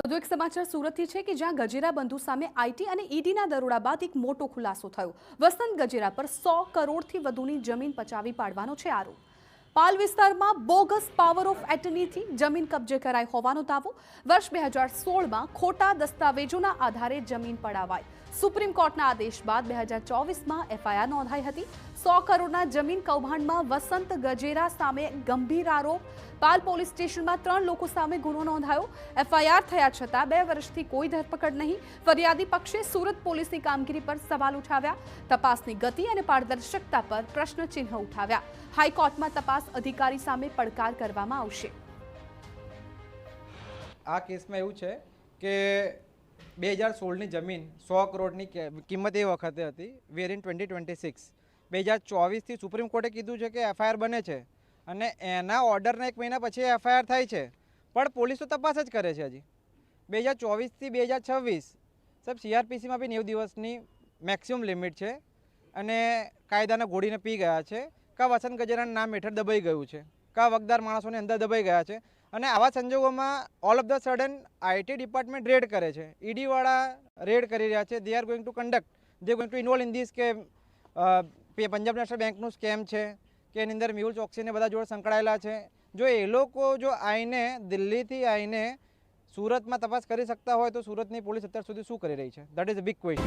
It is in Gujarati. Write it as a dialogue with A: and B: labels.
A: વધુ એક સમાચાર સુરતથી છે કે જ્યાં ગજેરા બંધુ સામે આઈટી અને ઈડીના દરોડા બાદ એક મોટો ખુલાસો થયો। વસંત ગજેરા પર 100 કરોડથી વધુની જમીન પચાવી પાડવાનો છે આરોપ। પાલ વિસ્તારમાં બોગસ પાવર ઓફ એટર્નીથી જમીન કબજે કરાઈ હોવાનો દાવો। વર્ષ 2016માં ખોટા દસ્તાવેજોના આધારે જમીન પડાવાઈ। સુપ્રીમ કોર્ટના આદેશ બાદ 2024માં એફઆઈઆર નોંધાઈ હતી। 100 કરોડના જમીન કૌભાંડમાં વસંત ગજેરા સામે ગંભીર આરોપ। પાલ પોલીસ સ્ટેશનમાં 3 લોકો સામે ગુનો નોંધાયો। એફઆઈઆર થયા છતાં 2 વર્ષથી કોઈ ધરપકડ નહીં। ફરિયાદી પક્ષે સુરત પોલીસની કામગીરી પર સવાલ ઉઠાવ્યા। તપાસની ગતિ અને પારદર્શકતા પર પ્રશ્નચિહ્ન ઉઠાવ્યા। હાઈકોર્ટમાં તપાસ અધિકારી સામે પડકાર કરવામાં આવશે।
B: આ કેસમાં એવું છે કે 2016ની જમીન 100 કરોડની કિંમત એ વખતે હતી વેરિન 2026। 2024થી સુપ્રીમ કોર્ટે કીધું છે કે એફઆઈઆર બને છે અને એના ઓર્ડરના 1 મહિના પછી એફઆઈઆર થાય છે, પણ પોલીસ તો તપાસ જ કરે છે। હજી 2024થી 2026 સાહેબ સીઆરપીસીમાં બી 90 દિવસની મેક્સિમમ લિમિટ છે અને કાયદાના ઘોડીને પી ગયા છે। કા વસંત ગજેરાના નામ હેઠળ દબાઈ ગયું છે, કા વગદાર માણસોને અંદર દબાઈ ગયા છે અને આવા સંજોગોમાં all of the sudden IT department red કરે છે। ઈડીવાળા રેડ કરી રહ્યા છે। They are going to conduct, they going to involve in this કે પંજાબ નેશનલ બેંકનું સ્કેમ છે કે એની અંદર મેહુલ ચોકસીને બધા જોડે સંકળાયેલા છે। જો એ લોકો જો આવીને દિલ્હીથી આવીને સુરતમાં તપાસ કરી શકતા હોય તો સુરતની પોલીસ અત્યાર સુધી શું કરી રહી છે? That is a big question.